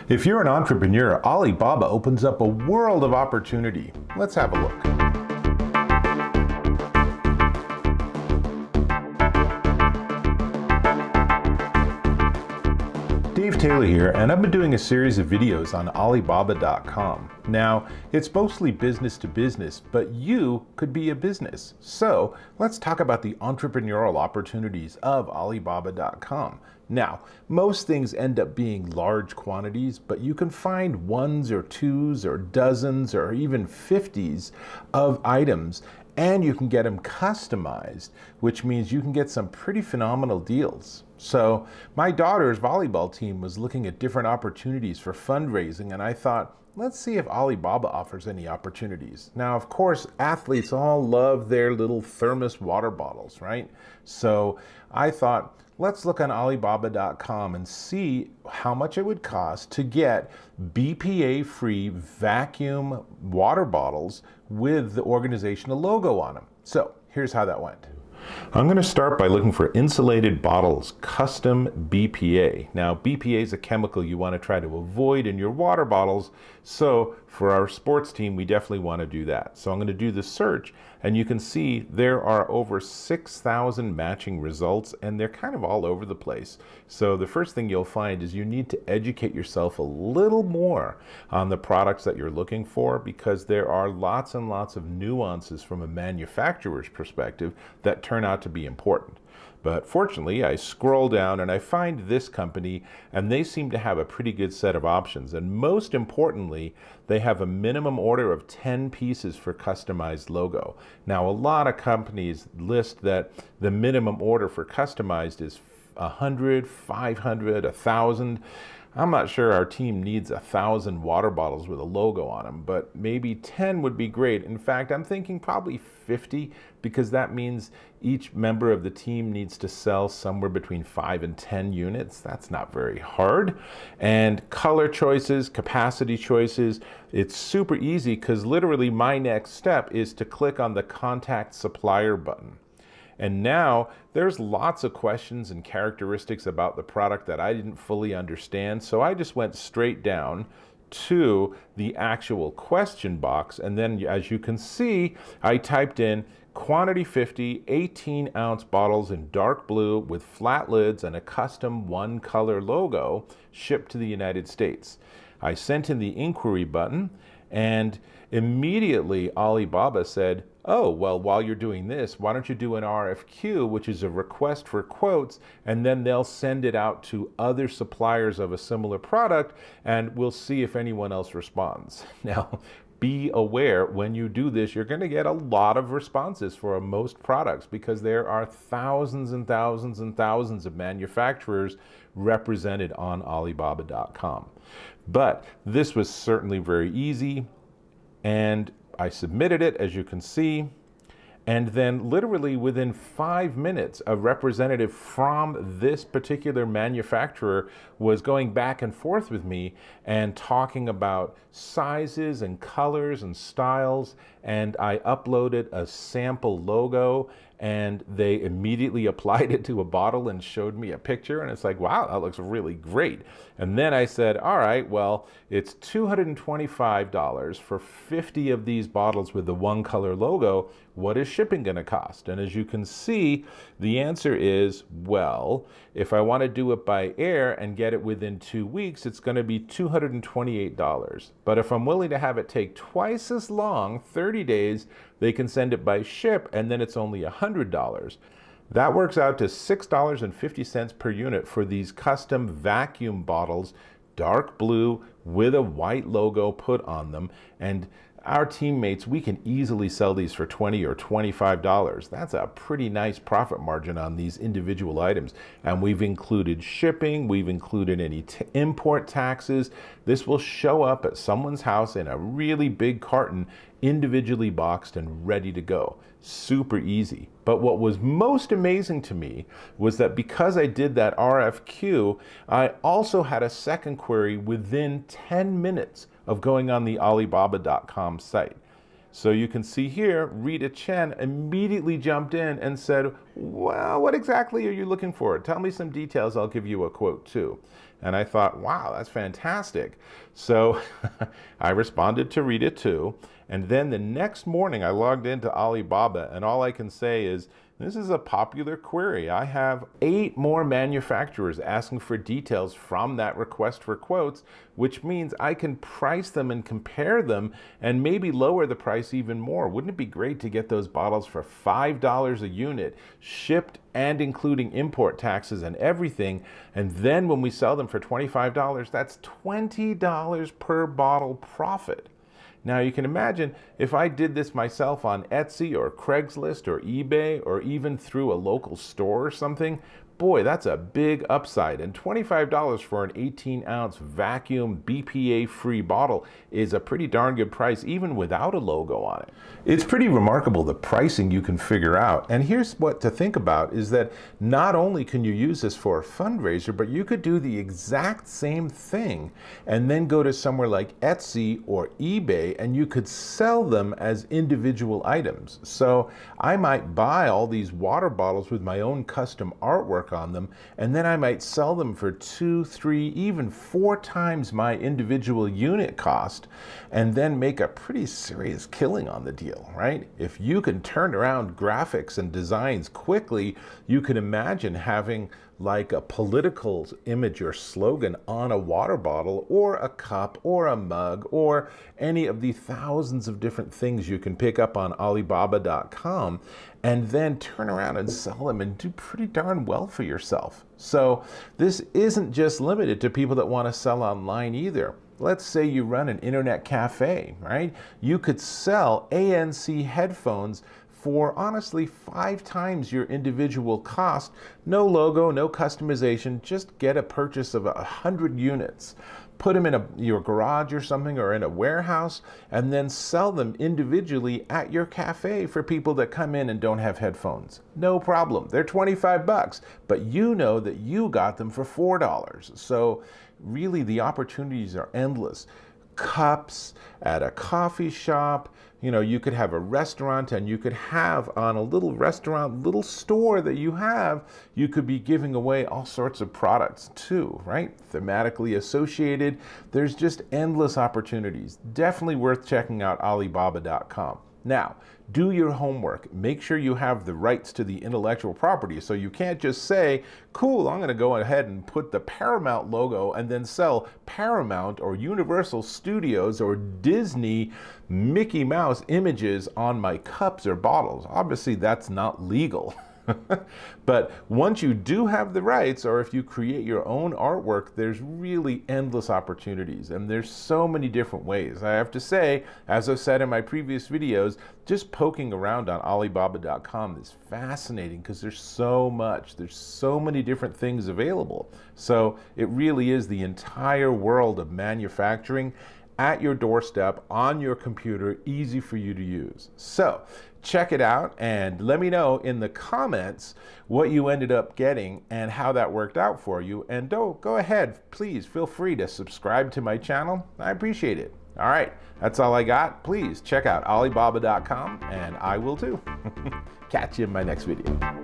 If you're an entrepreneur, Alibaba opens up a world of opportunity. Let's have a look. Dave Taylor here, and I've been doing a series of videos on Alibaba.com. Now, it's mostly business to business, but you could be a business. So let's talk about the entrepreneurial opportunities of Alibaba.com. Now, most things end up being large quantities, but you can find ones or twos or dozens or even 50s of items, and you can get them customized, which means you can get some pretty phenomenal deals. So my daughter's volleyball team was looking at different opportunities for fundraising, and I thought, let's see if Alibaba offers any opportunities. Now, of course, athletes all love their little thermos water bottles, right? So I thought, let's look on Alibaba.com and see how much it would cost to get BPA-free vacuum water bottles with the organizational logo on them. So here's how that went. I'm going to start by looking for insulated bottles, custom BPA. Now, BPA is a chemical you want to try to avoid in your water bottles, so for our sports team, we definitely want to do that. So I'm going to do the search, and you can see there are over 6,000 matching results, and they're kind of all over the place. So the first thing you'll find is you need to educate yourself a little more on the products that you're looking for, because there are lots and lots of nuances from a manufacturer's perspective that turn out to be important. But fortunately, I scroll down and I find this company, and they seem to have a pretty good set of options. And most importantly, they have a minimum order of 10 pieces for customized logo. Now, a lot of companies list that the minimum order for customized is 100, 500, 1,000. I'm not sure our team needs 1,000 water bottles with a logo on them, but maybe 10 would be great. In fact, I'm thinking probably 50, because that means each member of the team needs to sell somewhere between 5 and 10 units. That's not very hard. And color choices, capacity choices, it's super easy, because literally my next step is to click on the Contact Supplier button. And now there's lots of questions and characteristics about the product that I didn't fully understand. So I just went straight down to the actual question box. And then, as you can see, I typed in quantity 50, 18-ounce bottles in dark blue with flat lids and a custom one color logo shipped to the United States. I sent in the inquiry button, and immediately Alibaba said, oh, well, while you're doing this, why don't you do an RFQ, which is a request for quotes, and then they'll send it out to other suppliers of a similar product, and we'll see if anyone else responds. Now, be aware, when you do this, you're going to get a lot of responses for most products, because there are thousands and thousands and thousands of manufacturers represented on Alibaba.com. But this was certainly very easy, and I submitted it, as you can see, and then literally within 5 minutes, a representative from this particular manufacturer was going back and forth with me and talking about sizes and colors and styles, and I uploaded a sample logo, and they immediately applied it to a bottle and showed me a picture, and it's like, wow, that looks really great. And then I said, all right, well, it's $225 for 50 of these bottles with the one color logo. What is shipping going to cost? And as you can see, the answer is, well, if I want to do it by air and get it within 2 weeks, it's going to be $228. But if I'm willing to have it take twice as long, 30 days, they can send it by ship, and then it's only $100. That works out to $6.50 per unit for these custom vacuum bottles, dark blue with a white logo put on them. And our teammates, we can easily sell these for $20 or $25. That's a pretty nice profit margin on these individual items. And we've included shipping, we've included any import taxes. This will show up at someone's house in a really big carton, individually boxed and ready to go. Super easy. But what was most amazing to me was that because I did that RFQ, I also had a second query within 10 minutes of going on the Alibaba.com site. So you can see here, Rita Chen immediately jumped in and said, well, what exactly are you looking for? Tell me some details, I'll give you a quote too. And I thought, wow, that's fantastic. So I responded to Rita too. And then the next morning I logged into Alibaba, and all I can say is, this is a popular query. I have 8 more manufacturers asking for details from that request for quotes, which means I can price them and compare them and maybe lower the price even more. Wouldn't it be great to get those bottles for $5 a unit, shipped and including import taxes and everything? And then when we sell them for $25, that's $20 per bottle profit. Now you can imagine if I did this myself on Etsy or Craigslist or eBay or even through a local store or something, boy, that's a big upside. And $25 for an 18-ounce vacuum BPA-free bottle is a pretty darn good price even without a logo on it. It's pretty remarkable the pricing you can figure out. And here's what to think about is that not only can you use this for a fundraiser, but you could do the exact same thing and then go to somewhere like Etsy or eBay and you could sell them as individual items. So I might buy all these water bottles with my own custom artwork on them, and then I might sell them for 2, 3, even 4 times my individual unit cost, and then make a pretty serious killing on the deal, right? If you can turn around graphics and designs quickly, you can imagine having like a political image or slogan on a water bottle or a cup or a mug or any of the thousands of different things you can pick up on Alibaba.com, and then turn around and sell them and do pretty darn well for yourself. So this isn't just limited to people that want to sell online either. Let's say you run an internet cafe, right? You could sell ANC headphones for honestly 5 times your individual cost. No logo, no customization, just get a purchase of 100 units. Put them in your garage or something or in a warehouse and then sell them individually at your cafe for people that come in and don't have headphones. No problem. They're 25 bucks, but you know that you got them for $4. So really the opportunities are endless. Cups at a coffee shop, you know, you could have a restaurant and you could have on a little restaurant, little store that you have, you could be giving away all sorts of products too, right? Thematically associated. There's just endless opportunities. Definitely worth checking out Alibaba.com. Now, do your homework. Make sure you have the rights to the intellectual property. So you can't just say, cool, I'm going to go ahead and put the Paramount logo and then sell Paramount or Universal Studios or Disney Mickey Mouse images on my cups or bottles. Obviously, that's not legal. But once you do have the rights, or if you create your own artwork, there's really endless opportunities, and there's so many different ways. I have to say, as I've said in my previous videos, just poking around on Alibaba.com is fascinating because there's so much, there's so many different things available. So it really is the entire world of manufacturing at your doorstep, on your computer, easy for you to use. So check it out and let me know in the comments what you ended up getting and how that worked out for you. And go ahead, please feel free to subscribe to my channel. I appreciate it. All right, that's all I got. Please check out Alibaba.com and I will too. Catch you in my next video.